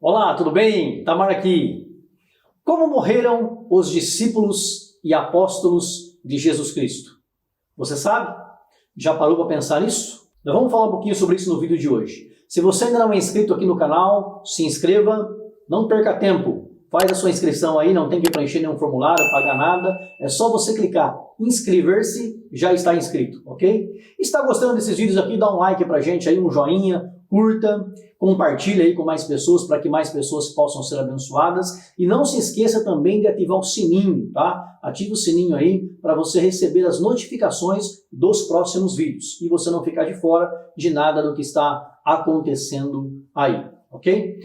Olá, tudo bem? Tamar aqui. Como morreram os discípulos e apóstolos de Jesus Cristo? Você sabe? Já parou para pensar nisso? Nós vamos falar um pouquinho sobre isso no vídeo de hoje. Se você ainda não é inscrito aqui no canal, se inscreva, não perca tempo. Faz a sua inscrição aí, não tem que preencher nenhum formulário, pagar nada. É só você clicar inscrever-se, já está inscrito, ok? Está gostando desses vídeos aqui? Dá um like pra gente aí, um joinha, curta, compartilha aí com mais pessoas para que mais pessoas possam ser abençoadas. E não se esqueça também de ativar o sininho, tá? Ative o sininho aí para você receber as notificações dos próximos vídeos e você não ficar de fora de nada do que está acontecendo aí, ok?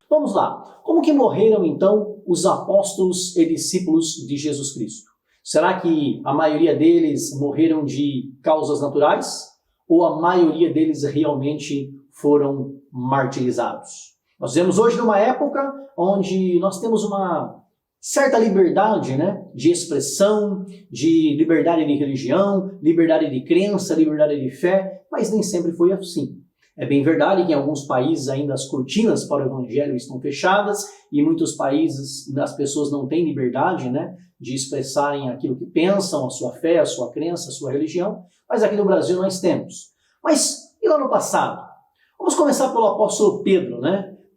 Vamos lá. Como que morreram então os apóstolos e discípulos de Jesus Cristo? Será que a maioria deles morreram de causas naturais? Ou a maioria deles realmente foram martirizados? Nós vivemos hoje numa época onde nós temos uma certa liberdade, de expressão, de liberdade de religião, liberdade de crença, liberdade de fé, mas nem sempre foi assim. É bem verdade que em alguns países ainda as cortinas para o evangelho estão fechadas e em muitos países as pessoas não têm liberdade, de expressarem aquilo que pensam, a sua fé, a sua crença, a sua religião, mas aqui no Brasil nós temos. Mas e lá no passado? Vamos começar pelo apóstolo Pedro,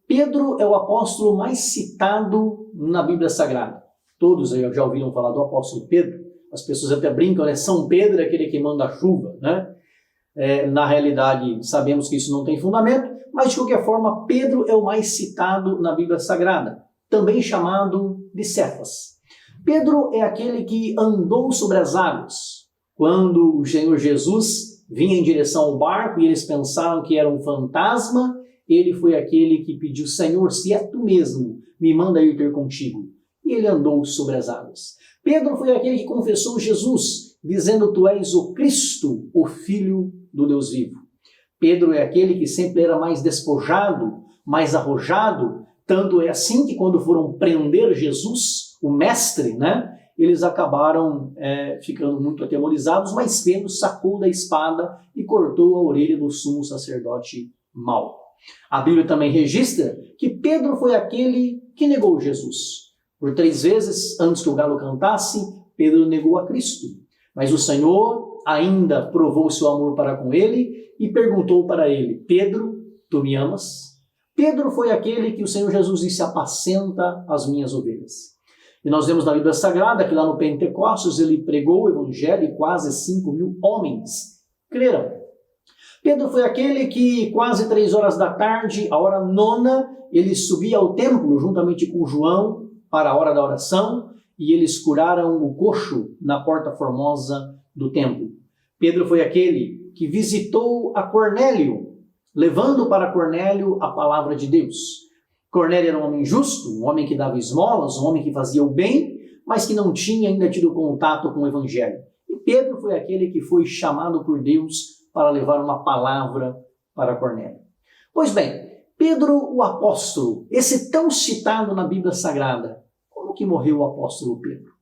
Pedro é o apóstolo mais citado na Bíblia Sagrada. Todos aí já ouviram falar do apóstolo Pedro. As pessoas até brincam, São Pedro é aquele que manda a chuva, na realidade, sabemos que isso não tem fundamento, mas de qualquer forma, Pedro é o mais citado na Bíblia Sagrada, também chamado de Cefas. Pedro é aquele que andou sobre as águas. Quando o Senhor Jesus vinha em direção ao barco e eles pensaram que era um fantasma, ele foi aquele que pediu: Senhor, se é tu mesmo, me manda ir ter contigo. E ele andou sobre as águas. Pedro foi aquele que confessou Jesus, dizendo: tu és o Cristo, o Filho do Deus vivo. Pedro é aquele que sempre era mais despojado, mais arrojado, tanto é assim que quando foram prender Jesus, o mestre, eles acabaram ficando muito atemorizados, mas Pedro sacou da espada e cortou a orelha do sumo sacerdote mau. A Bíblia também registra que Pedro foi aquele que negou Jesus. Por 3 vezes, antes que o galo cantasse, Pedro negou a Cristo. Mas o Senhor ainda provou seu amor para com ele e perguntou para ele: Pedro, tu me amas? Pedro foi aquele que o Senhor Jesus disse: apacenta as minhas ovelhas. E nós vemos na Bíblia Sagrada que lá no Pentecostes ele pregou o evangelho e quase 5.000 homens creram. Pedro foi aquele que quase 3 horas da tarde, a hora 9, ele subia ao templo juntamente com João para a hora da oração e eles curaram o coxo na porta formosa do templo. Pedro foi aquele que visitou a Cornélio, levando para Cornélio a palavra de Deus. Cornélio era um homem justo, um homem que dava esmolas, um homem que fazia o bem, mas que não tinha ainda tido contato com o evangelho. E Pedro foi aquele que foi chamado por Deus para levar uma palavra para Cornélio. Pois bem, Pedro o apóstolo, esse tão citado na Bíblia Sagrada, como que morreu o apóstolo Pedro?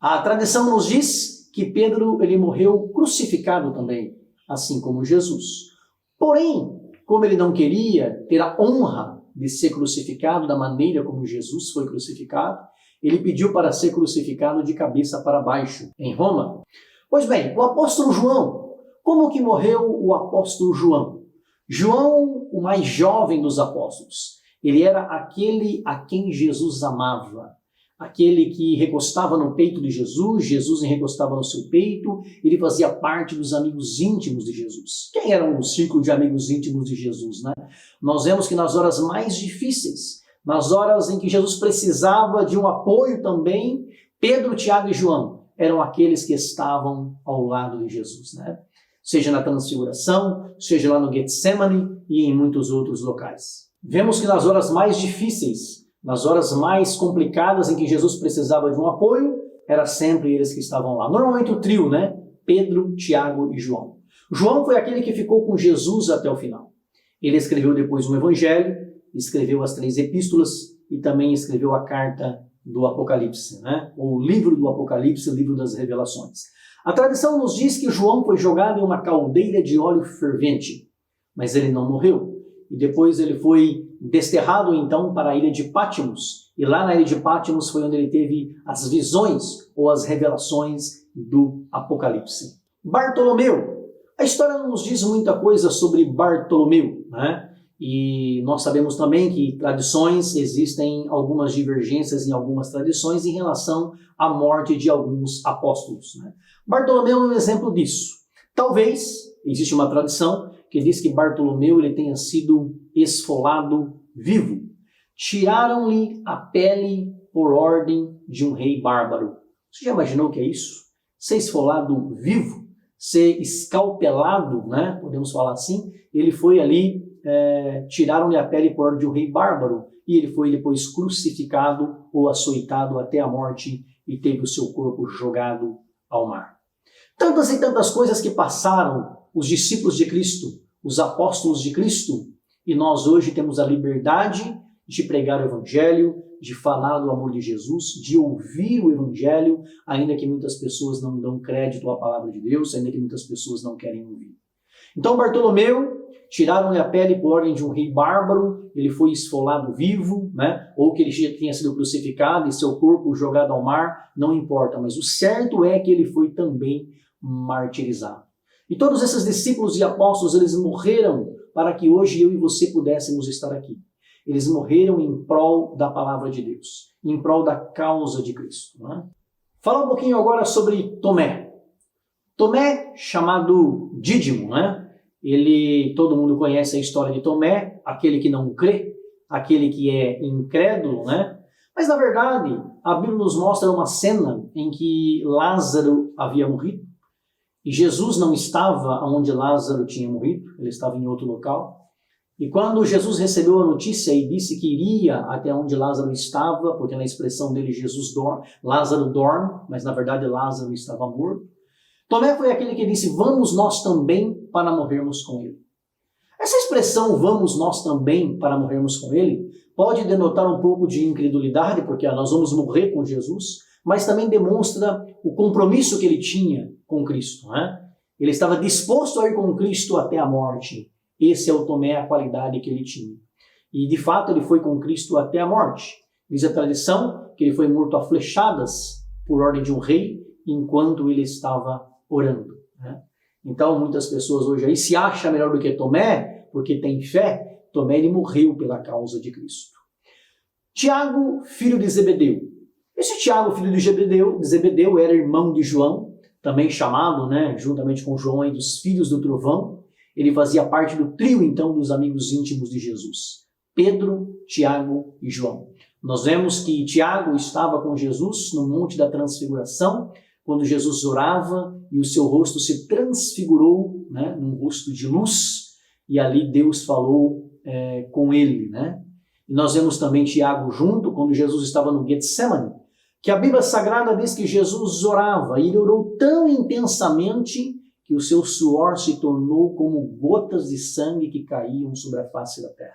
A tradição nos diz que Pedro ele morreu crucificado também, assim como Jesus. Porém, como ele não queria ter a honra de ser crucificado da maneira como Jesus foi crucificado, ele pediu para ser crucificado de cabeça para baixo, em Roma. Pois bem, o apóstolo João, como que morreu o apóstolo João? João, o mais jovem dos apóstolos, ele era aquele a quem Jesus amava. Aquele que recostava no peito de Jesus, Jesus recostava no seu peito, ele fazia parte dos amigos íntimos de Jesus. Quem era o círculo de amigos íntimos de Jesus, Nós vemos que nas horas mais difíceis, nas horas em que Jesus precisava de um apoio também, Pedro, Tiago e João eram aqueles que estavam ao lado de Jesus, Seja na Transfiguração, seja lá no Getsemane e em muitos outros locais. Vemos que nas horas mais difíceis, nas horas mais complicadas em que Jesus precisava de um apoio, era sempre eles que estavam lá. Normalmente o trio, Pedro, Tiago e João. João foi aquele que ficou com Jesus até o final. Ele escreveu depois um evangelho, escreveu as 3 epístolas e também escreveu a carta do Apocalipse, né? O livro do Apocalipse, o livro das revelações. A tradição nos diz que João foi jogado em uma caldeira de óleo fervente, mas ele não morreu. E depois ele foi desterrado então para a ilha de Patmos. E lá na ilha de Patmos foi onde ele teve as visões ou as revelações do Apocalipse. Bartolomeu. A história não nos diz muita coisa sobre Bartolomeu, né? E nós sabemos também que tradições, existem algumas divergências em algumas tradições em relação à morte de alguns apóstolos, né? Bartolomeu é um exemplo disso. Talvez, existe uma tradição que diz que Bartolomeu ele tenha sido esfolado vivo. Tiraram-lhe a pele por ordem de um rei bárbaro. Você já imaginou o que é isso? Ser esfolado vivo? Ser escalpelado, né? Podemos falar assim. Ele foi ali, tiraram-lhe a pele por ordem de um rei bárbaro e ele foi depois crucificado ou açoitado até a morte e teve o seu corpo jogado ao mar. Tantas e tantas coisas que passaram os discípulos de Cristo, os apóstolos de Cristo, e nós hoje temos a liberdade de pregar o Evangelho, de falar do amor de Jesus, de ouvir o Evangelho, ainda que muitas pessoas não dão crédito à palavra de Deus, ainda que muitas pessoas não querem ouvir. Então Bartolomeu, tiraram-lhe a pele por ordem de um rei bárbaro, ele foi esfolado vivo, né? Ou que ele já tenha sido crucificado e seu corpo jogado ao mar, não importa, mas o certo é que ele foi também martirizado. E todos esses discípulos e apóstolos, eles morreram para que hoje eu e você pudéssemos estar aqui. Eles morreram em prol da palavra de Deus, em prol da causa de Cristo. Não é? Falar um pouquinho agora sobre Tomé. Tomé, chamado Dídimo, né? Todo mundo conhece a história de Tomé, aquele que não crê, aquele que é incrédulo, né? Mas na verdade, a Bíblia nos mostra uma cena em que Lázaro havia morrido e Jesus não estava onde Lázaro tinha morrido, ele estava em outro local. E quando Jesus recebeu a notícia e disse que iria até onde Lázaro estava, porque na expressão dele Lázaro dorme, mas na verdade Lázaro estava morto, Tomé foi aquele que disse, vamos nós também para morrermos com ele. Essa expressão, vamos nós também para morrermos com ele, pode denotar um pouco de incredulidade, porque nós vamos morrer com Jesus, mas também demonstra o compromisso que ele tinha com Cristo. Né? Ele estava disposto a ir com Cristo até a morte. Esse é o Tomé, a qualidade que ele tinha. E de fato ele foi com Cristo até a morte. Diz a tradição que ele foi morto a flechadas por ordem de um rei, enquanto ele estava orando. Né? Então muitas pessoas hoje aí se acham melhor do que Tomé, porque tem fé. Tomé ele morreu pela causa de Cristo. Tiago, filho de Zebedeu. Esse Tiago, filho de Zebedeu, era irmão de João, também chamado, né, juntamente com João, aí, dos filhos do trovão. Ele fazia parte do trio, então, dos amigos íntimos de Jesus. Pedro, Tiago e João. Nós vemos que Tiago estava com Jesus no Monte da Transfiguração, quando Jesus orava e o seu rosto se transfigurou, né, num rosto de luz, e ali Deus falou com ele. Né? E nós vemos também Tiago junto, quando Jesus estava no Getsemane, que a Bíblia Sagrada diz que Jesus orava, e ele orou tão intensamente que o seu suor se tornou como gotas de sangue que caíam sobre a face da terra.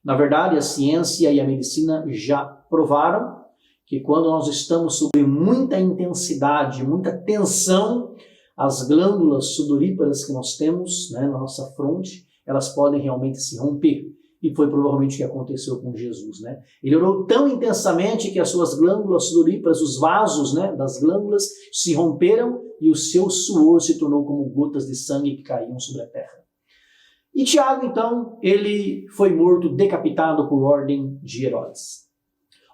Na verdade, a ciência e a medicina já provaram que quando nós estamos sob muita intensidade, muita tensão, as glândulas sudoríparas que nós temos, né, na nossa fronte, elas podem realmente se romper. E foi provavelmente o que aconteceu com Jesus. Né? Ele orou tão intensamente que as suas glândulas sudoríparas, os vasos, né, das glândulas, se romperam e o seu suor se tornou como gotas de sangue que caíam sobre a terra. E Tiago, então, ele foi morto, decapitado por ordem de Herodes.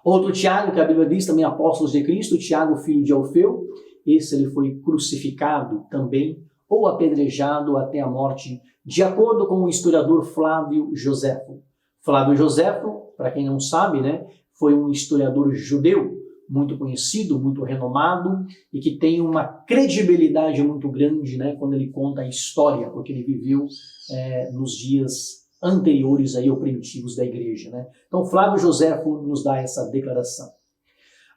Outro Tiago, que a Bíblia diz também apóstolos de Cristo, Tiago, filho de Alfeu, esse ele foi crucificado também, ou apedrejado até a morte, de acordo com o historiador Flávio Joséfo. Flávio Joséfo, para quem não sabe, né, foi um historiador judeu, muito conhecido, muito renomado, e que tem uma credibilidade muito grande, né, quando ele conta a história, porque ele viveu nos dias anteriores aí, ou primitivos da igreja. Né? Então Flávio Joséfo nos dá essa declaração.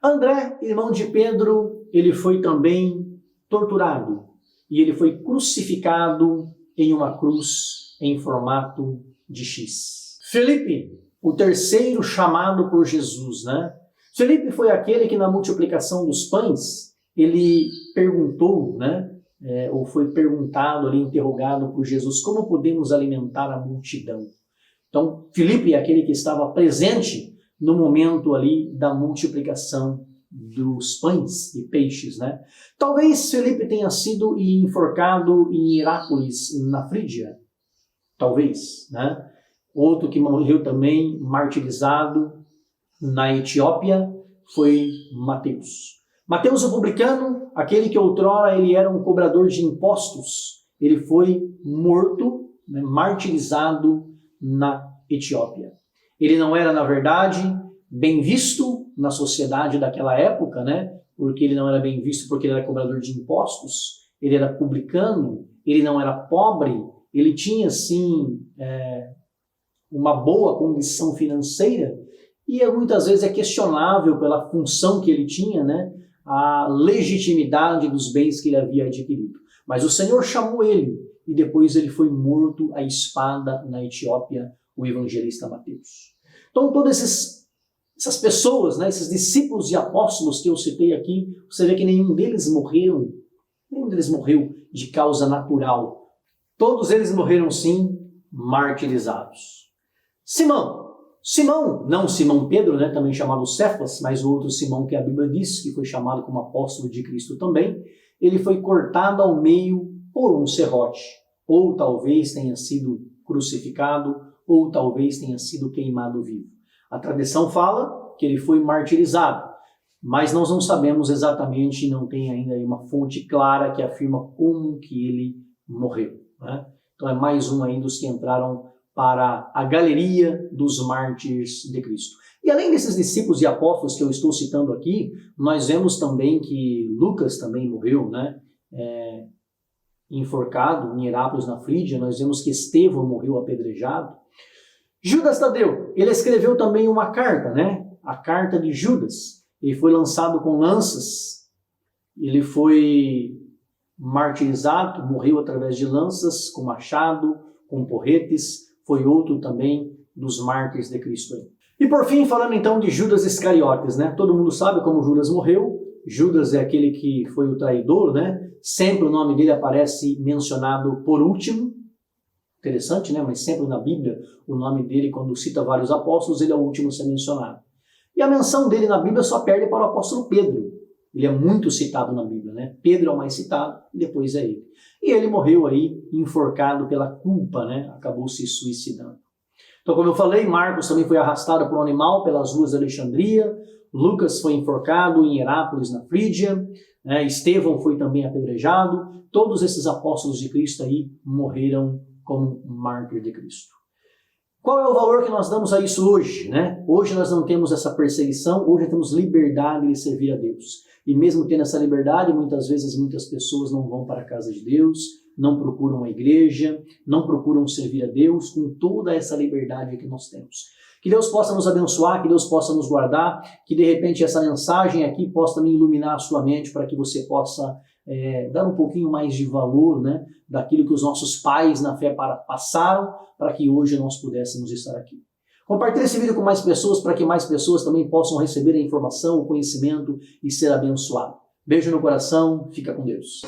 André, irmão de Pedro, ele foi também torturado, e ele foi crucificado em uma cruz em formato de X. Felipe, o terceiro chamado por Jesus, né? Felipe foi aquele que na multiplicação dos pães, ele perguntou, né, ou foi perguntado ali, interrogado por Jesus, como podemos alimentar a multidão? Então, Felipe é aquele que estava presente no momento ali da multiplicação dos pães e peixes, né? Talvez Felipe tenha sido enforcado em Herápolis, na Frígia. Talvez, né? Outro que morreu também martirizado na Etiópia foi Mateus. Mateus o publicano, aquele que outrora ele era um cobrador de impostos, ele foi morto, né, martirizado na Etiópia. Ele não era, na verdade, bem visto na sociedade daquela época, né? Porque ele não era bem visto porque ele era cobrador de impostos, ele era publicano, ele não era pobre, ele tinha, sim, uma boa condição financeira e muitas vezes é questionável pela função que ele tinha, né? A legitimidade dos bens que ele havia adquirido. Mas o Senhor chamou ele e depois ele foi morto à espada na Etiópia, o evangelista Mateus. Então todas essas pessoas, né, esses discípulos e apóstolos que eu citei aqui, você vê que nenhum deles morreu de causa natural. Todos eles morreram, sim, martirizados. Simão, não Simão Pedro, né, também chamado Cefas, mas o outro Simão que a Bíblia diz, que foi chamado como apóstolo de Cristo também, ele foi cortado ao meio por um serrote, ou talvez tenha sido crucificado, ou talvez tenha sido queimado vivo. A tradição fala que ele foi martirizado, mas nós não sabemos exatamente, não tem ainda uma fonte clara que afirma como que ele morreu, né? Então é mais um aí dos que entraram para a galeria dos mártires de Cristo. E além desses discípulos e apóstolos que eu estou citando aqui, nós vemos também que Lucas também morreu, né? Enforcado em Herápolis, na Frígia. Nós vemos que Estevão morreu apedrejado. Judas Tadeu, ele escreveu também uma carta, né? A carta de Judas. Ele foi lançado com lanças, ele foi martirizado, morreu através de lanças, com machado, com porretes, foi outro também dos mártires de Cristo. E por fim, falando então de Judas Iscariotes, né? Todo mundo sabe como Judas morreu. Judas é aquele que foi o traidor, né? Sempre o nome dele aparece mencionado por último. Interessante, né? Mas sempre na Bíblia, o nome dele, quando cita vários apóstolos, ele é o último a ser mencionado. E a menção dele na Bíblia só perde para o apóstolo Pedro. Ele é muito citado na Bíblia, né? Pedro é o mais citado e depois é ele. E ele morreu aí enforcado pela culpa, né? Acabou se suicidando. Então, como eu falei, Marcos também foi arrastado por um animal pelas ruas de Alexandria. Lucas foi enforcado em Herápolis, na Frígia. Estevão foi também apedrejado. Todos esses apóstolos de Cristo aí morreram como mártir de Cristo. Qual é o valor que nós damos a isso hoje, né? Hoje nós não temos essa perseguição, hoje temos liberdade de servir a Deus. E mesmo tendo essa liberdade, muitas vezes muitas pessoas não vão para a casa de Deus, não procuram a igreja, não procuram servir a Deus com toda essa liberdade que nós temos. Que Deus possa nos abençoar, que Deus possa nos guardar, que de repente essa mensagem aqui possa também iluminar a sua mente para que você possa dar um pouquinho mais de valor, né, daquilo que os nossos pais na fé passaram para que hoje nós pudéssemos estar aqui. Compartilhe esse vídeo com mais pessoas para que mais pessoas também possam receber a informação, o conhecimento e ser abençoado. Beijo no coração, fica com Deus.